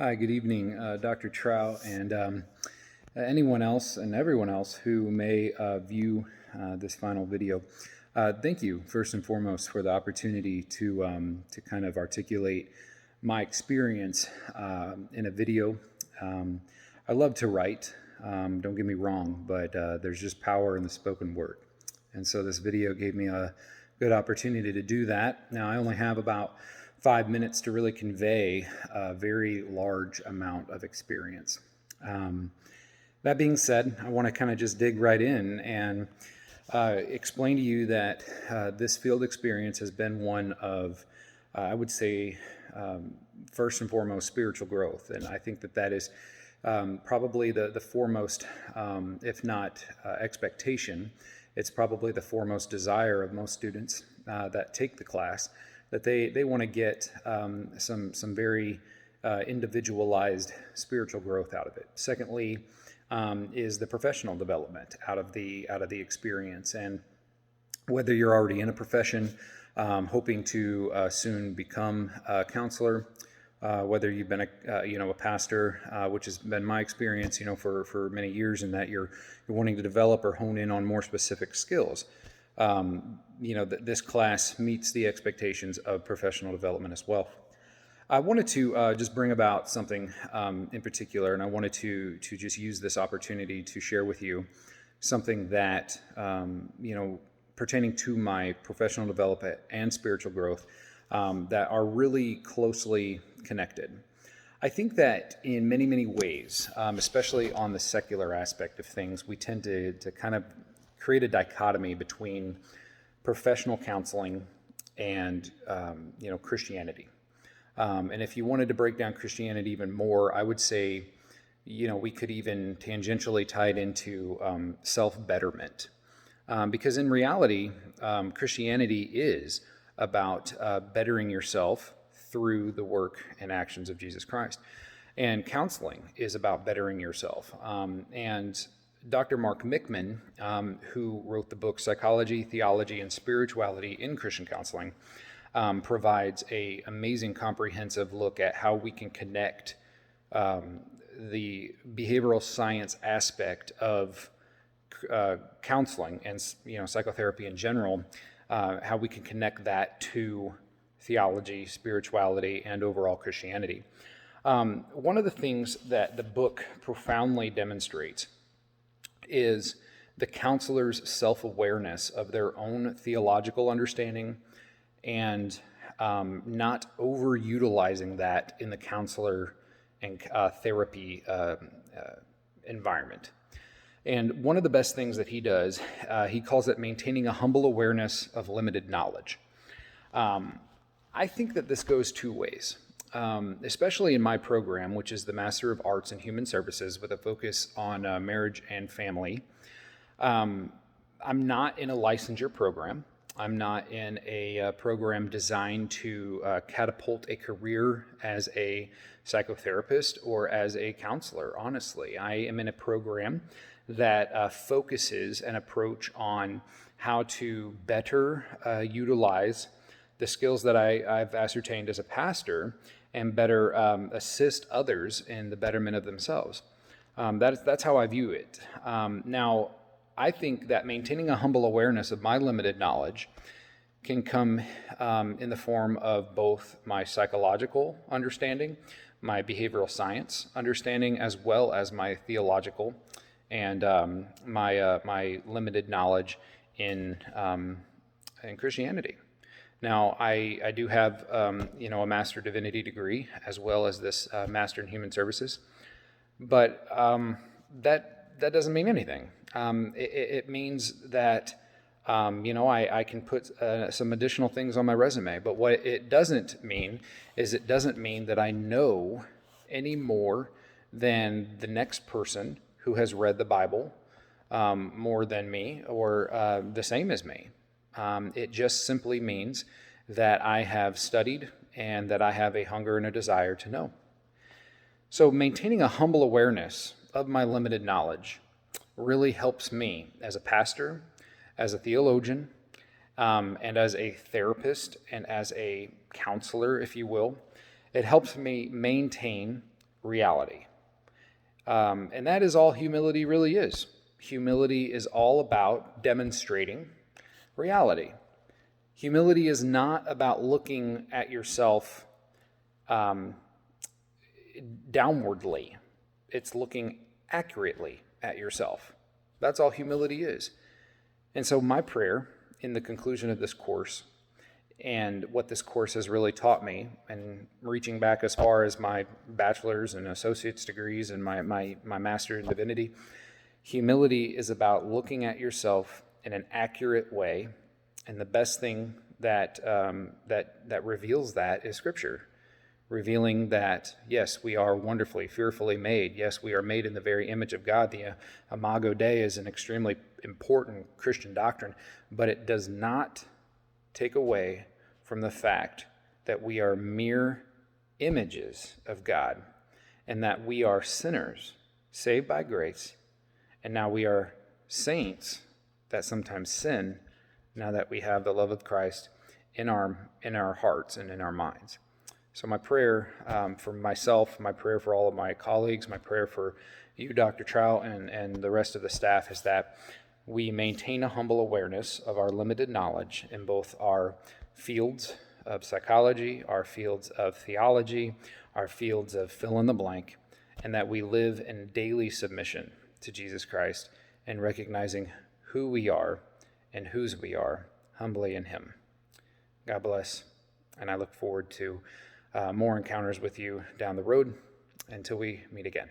Hi, good evening, Dr. Trout, and anyone else and everyone else who may view this final video. Thank you, first and foremost, for the opportunity to kind of articulate my experience in a video. I love to write, don't get me wrong, but there's just power in the spoken word. And so this video gave me a good opportunity to do that. Now, I only have about 5 minutes to really convey a very large amount of experience. That being said, I want to kind of just dig right in and explain to you that this field experience has been one of, I would say, first and foremost, spiritual growth. And I think that is probably the foremost, if not expectation. It's probably the foremost desire of most students that take the class, that they want to get some very individualized spiritual growth out of it. Secondly, is the professional development out of the experience. And whether you're already in a profession, hoping to soon become a counselor, whether you've been a pastor, which has been my experience, for many years, and that you're wanting to develop or hone in on more specific skills. This class meets the expectations of professional development as well. I wanted to just bring about something in particular, and I wanted to just use this opportunity to share with you something that, pertaining to my professional development and spiritual growth, that are really closely connected. I think that in many, many ways, especially on the secular aspect of things, we tend to kind of create a dichotomy between professional counseling and Christianity. And if you wanted to break down Christianity even more, I would say, we could even tangentially tie it into self-betterment. Because in reality, Christianity is about bettering yourself through the work and actions of Jesus Christ. And counseling is about bettering yourself. And Dr. Mark Mickman, who wrote the book Psychology, Theology, and Spirituality in Christian Counseling, provides an amazing comprehensive look at how we can connect the behavioral science aspect of counseling and psychotherapy in general, how we can connect that to theology, spirituality, and overall Christianity. One of the things that the book profoundly demonstrates is the counselor's self-awareness of their own theological understanding and not overutilizing that in the counselor and therapy environment. And one of the best things that he does, he calls it maintaining a humble awareness of limited knowledge. I think that this goes two ways, especially in my program, which is the Master of Arts in Human Services with a focus on marriage and family. I'm not in a licensure program. I'm not in a program designed to catapult a career as a psychotherapist or as a counselor, honestly. I am in a program that focuses an approach on how to better utilize the skills that I've ascertained as a pastor and better assist others in the betterment of themselves. That's how I view it. Now, I think that maintaining a humble awareness of my limited knowledge can come in the form of both my psychological understanding, my behavioral science understanding, as well as my theological and my limited knowledge in Christianity. Now, I do have a Master Divinity degree as well as this Master in Human Services, but that doesn't mean anything. It means that I can put some additional things on my resume, but what it doesn't mean is it doesn't mean that I know any more than the next person who has read the Bible more than me or the same as me. It just simply means that I have studied and that I have a hunger and a desire to know. So maintaining a humble awareness of my limited knowledge really helps me as a pastor, as a theologian, and as a therapist and as a counselor, if you will. It helps me maintain reality. And that is all humility really is. Humility is all about demonstrating reality. Humility is not about looking at yourself downwardly. It's looking accurately at yourself. That's all humility is. And so my prayer in the conclusion of this course, and what this course has really taught me, and reaching back as far as my bachelor's and associate's degrees and my master's in divinity, humility is about looking at yourself in an accurate way. And the best thing that reveals that is Scripture, revealing that, yes, we are wonderfully, fearfully made. Yes, we are made in the very image of God. The Imago Dei is an extremely important Christian doctrine, but it does not take away from the fact that we are mere images of God, and that we are sinners saved by grace, and now we are saints that sometimes sin, now that we have the love of Christ in our hearts and in our minds. So my prayer for myself, my prayer for all of my colleagues, my prayer for you, Dr. Trout, and the rest of the staff is that we maintain a humble awareness of our limited knowledge in both our fields of psychology, our fields of theology, our fields of fill in the blank, and that we live in daily submission to Jesus Christ and recognizing who we are and whose we are humbly in Him. God bless, and I look forward to more encounters with you down the road until we meet again.